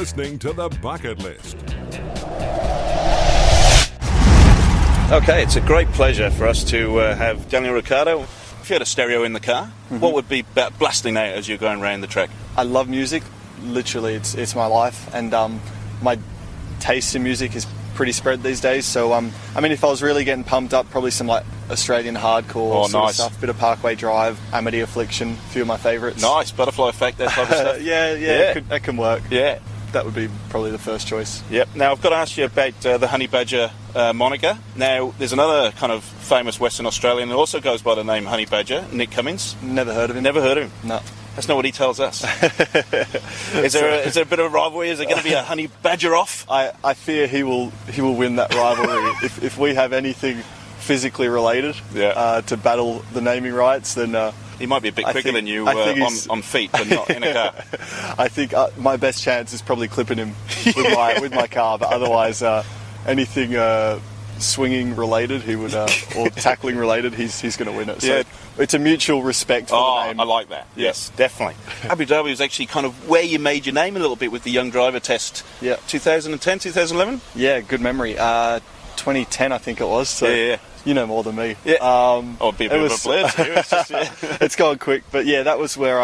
listening to The Bucket List. Okay, it's a great pleasure for us to have Daniel Ricciardo. If you had a stereo in the car, what would be blasting out as you're going around the track? I love music. Literally, it's my life, and my taste in music is pretty spread these days. So, I mean, if I was really getting pumped up, probably some like Australian hardcore sort of stuff, bit of Parkway Drive, Amity Affliction, a few of my favourites. Nice, Butterfly Effect, that type of stuff. yeah. That can work. Yeah. That would be probably the first choice. Yep. Now, I've got to ask you about the Honey Badger moniker. Now, there's another kind of famous Western Australian who also goes by the name Honey Badger, Nick Cummins. Never heard of him. Never heard of him? No. That's not what he tells us. Is there a bit of a rivalry? Is there going to be a Honey Badger off? I fear he will win that rivalry. if we have anything physically related to battle the naming rights, then... he might be a bit quicker than you on feet, but not in a car. I think my best chance is probably clipping him with my car, but otherwise anything swinging related, he would, or tackling related, he's going to win it. So it's a mutual respect for the name. I like that. Yes, definitely. Abu Dhabi was actually kind of where you made your name a little bit with the Young Driver Test. 2010, 2011? Yeah, good memory. 2010, I think it was. So you know more than me. Yeah. I'll be a bit of a player too. It's just, it's going quick, but that was where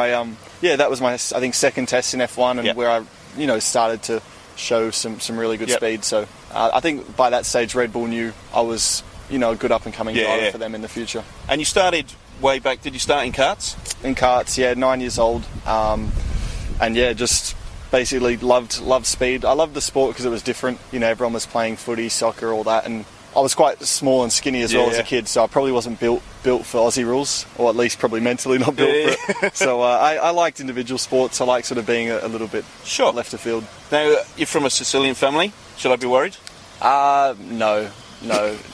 that was my, I think, second test in F1, and where I, started to show some really good speed. So I think by that stage, Red Bull knew I was, a good up and coming driver for them in the future. And you started way back. Did you start in karts? In karts, 9 years old, and just basically loved speed. I loved the sport because it was different. Everyone was playing footy, soccer, all that, and I was quite small and skinny as well as a kid, so I probably wasn't built for Aussie rules, or at least probably mentally not built for it. So I liked individual sports. I like sort of being a little bit left of field. Now, you're from a Sicilian family. Should I be worried? No.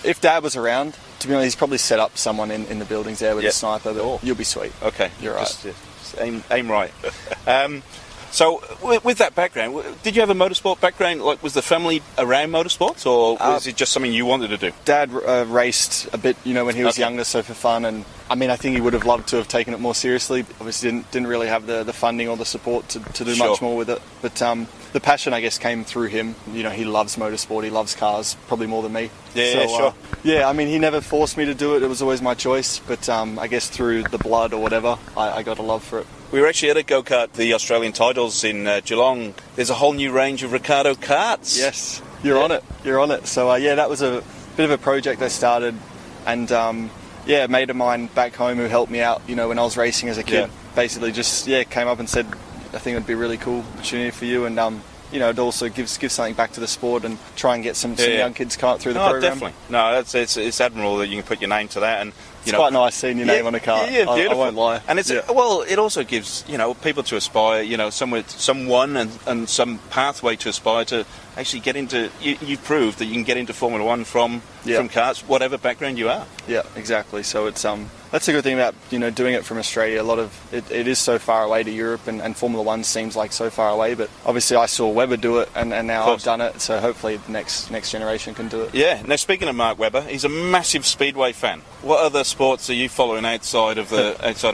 If Dad was around, to be honest, he's probably set up someone in the buildings there with a sniper, but you'll be sweet. Okay. You're right. Just aim right. So, with that background, did you have a motorsport background? Like, was the family around motorsports, or was it just something you wanted to do? Dad raced a bit, when he was younger, so for fun. And I mean, I think he would have loved to have taken it more seriously. Obviously, didn't really have the funding or the support to do much more with it. But the passion, I guess, came through him. He loves motorsport. He loves cars, probably more than me. Sure. I mean, he never forced me to do it. It was always my choice. But I guess through the blood or whatever, I got a love for it. We were actually at a go-kart, the Australian titles in Geelong. There's a whole new range of Ricciardo karts. Yes, you're on it. So, that was a bit of a project I started. And, a mate of mine back home who helped me out, when I was racing as a kid, basically just, came up and said, I think it would be a really cool opportunity for you. And, it also gives something back to the sport and try and get some young kids come up through the program. Definitely. No, it's admirable that you can put your name to that. And it's quite nice seeing your name on a car. Yeah, beautiful. I won't lie. And it's it also gives people to aspire, someone and some pathway to aspire to actually get into. You've proved that you can get into Formula One from karts, whatever background you are. Yeah, exactly. So it's that's a good thing about doing it from Australia. A lot of it is so far away to Europe, and Formula One seems like so far away. But obviously, I saw Webber do it, and now I've done it. So hopefully, the next generation can do it. Yeah. Now, speaking of Mark Webber, he's a massive speedway fan. What other sports are you following outside of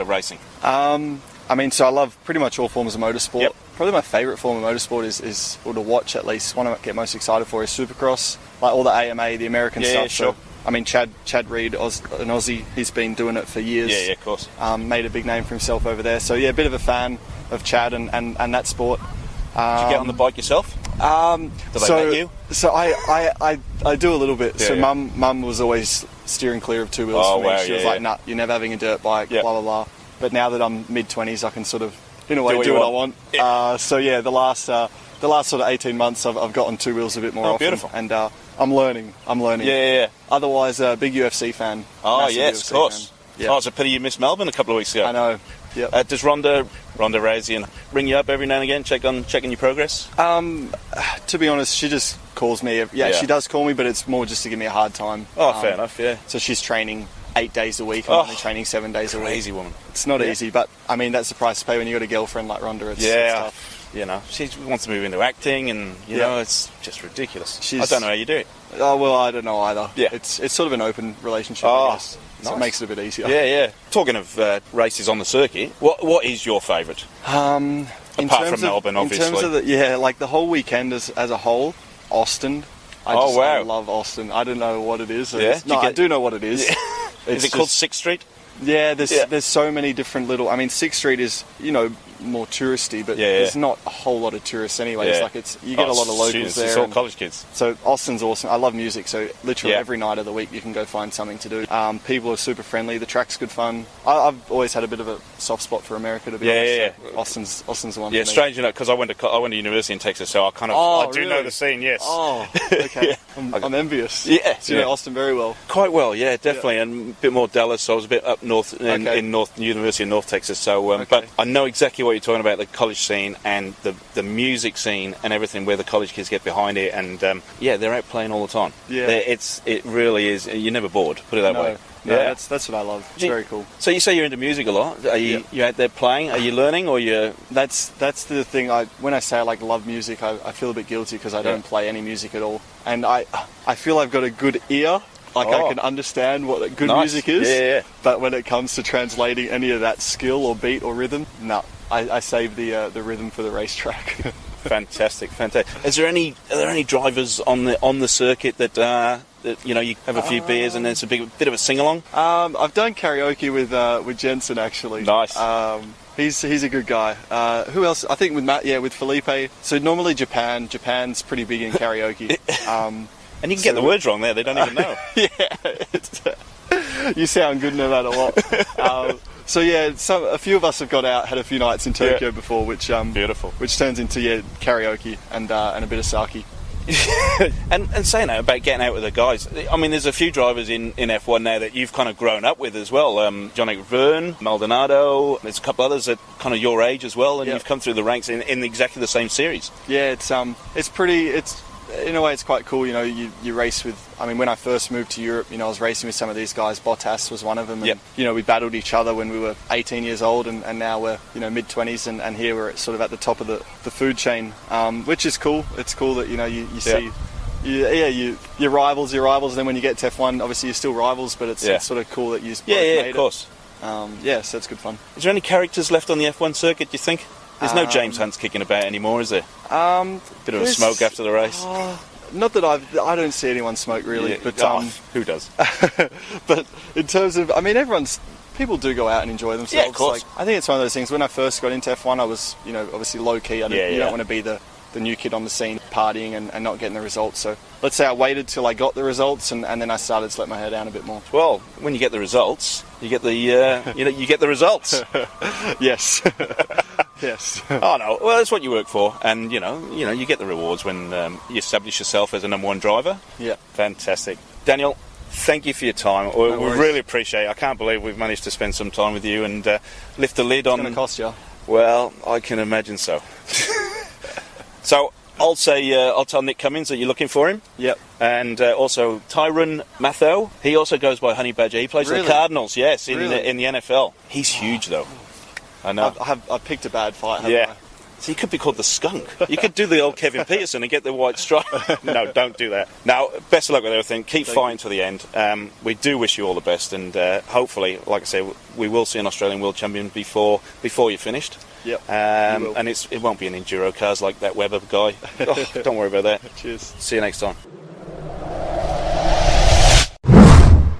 racing? I mean, so I love pretty much all forms of motorsport. Yep. Probably my favourite form of motorsport is or to watch at least. One I get most excited for is Supercross, like all the AMA, the American stuff. Yeah, sure. So, I mean, Chad Reed, an Aussie, he's been doing it for years. Yeah, of course. Made a big name for himself over there. So, a bit of a fan of Chad and that sport. Did you get on the bike yourself? Did they let you? So I do a little bit. Mum was always steering clear of two wheels for me. Wow, she was like, nah, you're never having a dirt bike, blah, blah, blah. But now that I'm mid-20s, I can sort of, in a way, do what I want. Yeah. The last sort of 18 months, I've gotten two wheels a bit more often. Beautiful. And I'm learning. Yeah. Otherwise, big UFC fan. Oh, yes, of course. Fan. Yeah. Oh, it's a pity you missed Melbourne a couple of weeks ago. I know. Yep. Does Ronda Rousey ring you up every now and again, checking your progress? To be honest, she just calls me. She does call me, but it's more just to give me a hard time. Oh, fair enough, yeah. So she's training 8 days a week. I'm only training 7 days a week. Crazy woman. It's not easy, but I mean, that's the price to pay when you got a girlfriend like Ronda. It's tough. She wants to move into acting, and it's just ridiculous. I don't know how you do it. Oh well, I don't know either. Yeah, it's sort of an open relationship. I guess. So nice. It makes it a bit easier. Yeah. Talking of races on the circuit, what is your favourite? Apart from Melbourne, obviously. In terms of like the whole weekend as a whole, Austin. I love Austin. I don't know what it is. Yeah? I do know what it is. Is it called 6th Street? Yeah, there's so many different little. I mean, 6th Street is more touristy, but there's not a whole lot of tourists anyway. Yeah. It's like you get a lot of locals there. It's all college kids. So Austin's awesome. I love music, so literally every night of the week you can go find something to do. People are super friendly. The track's good fun. I've always had a bit of a soft spot for America, to be honest. Yeah. Austin's the one. Yeah, for me. strange enough, because I went to university in Texas, so I kind of I do know the scene. Yes. Oh, okay. I'm envious. Yeah. So you know Austin very well. Quite well, yeah, definitely, and a bit more Dallas. So I was a bit up north in North University of North Texas. So, but I know exactly what you're talking about, the college scene and the music scene and everything, where the college kids get behind it, and they're out playing all the time. Yeah, it really is. You're never bored. Put it that way. No, that's what I love. It's very cool. So you say you're into music a lot. Are you out there playing? Are you learning, or you? That's the thing. When I say I love music, I feel a bit guilty because I don't play any music at all, and I feel I've got a good ear. I can understand what good music is. Yeah. But when it comes to translating any of that skill or beat or rhythm, no. I save the rhythm for the racetrack. Fantastic. Are there any drivers on the circuit that you have a few beers and it's a bit of a sing along? I've done karaoke with Jensen actually. Nice. He's a good guy. Who else? I think with Matt. Yeah, with Felipe. So normally Japan's pretty big in karaoke. And you can get the words wrong there. They don't even know. You sound good no matter what. So yeah, a few of us have got out, had a few nights in Tokyo before, which beautiful, which turns into karaoke and a bit of sake. and saying that about getting out with the guys, I mean, there's a few drivers in F1 now that you've kind of grown up with as well. Johnny Verne, Maldonado. There's a couple others that kind of your age as well, and you've come through the ranks in exactly the same series. Yeah, in a way, it's quite cool. You race with. I mean, when I first moved to Europe, I was racing with some of these guys. Bottas was one of them. And, we battled each other when we were 18 years old, and now we're mid-20s, and here we're sort of at the top of the food chain, which is cool. It's cool that you see. Your rivals, and then when you get to F1, obviously you're still rivals, but it's sort of cool that you both made of course. So that's good fun. Is there any characters left on the F1 circuit, do you think? There's no James Hunts kicking about anymore, is there? Bit of a smoke after the race. Not that I don't see anyone smoke really, but who does? But in terms of, I mean, people do go out and enjoy themselves. Yeah, of course. I think it's one of those things. When I first got into F1, I was, obviously low key. You don't want to be the new kid on the scene partying and not getting the results. So let's say I waited till I got the results and then I started to let my hair down a bit more. Well, when you get the results, you get the you get the results. Yes. Yes. Oh no, well that's what you work for, and you get the rewards when you establish yourself as a number one driver. Yeah. Fantastic, Daniel. Thank you for your time. We really appreciate it. I can't believe we've managed to spend some time with you and lift the lid on. It's going to cost you. Well, I can imagine so. So I'll tell Nick Cummins that you're looking for him. Yep. And also Tyron Matthew. He also goes by Honey Badger. He plays for the Cardinals. Yes, in the NFL. He's huge though. I know. I picked a bad fight, haven't I? So you could be called the skunk. You could do the old Kevin Peterson and get the white stripe. No, don't do that. Now, best of luck with everything. Keep fighting to the end. We do wish you all the best, and hopefully, like I say, we will see an Australian world champion before you're finished. Yep. And it won't be an enduro cars like that Webber guy. Don't worry about that. Cheers. See you next time.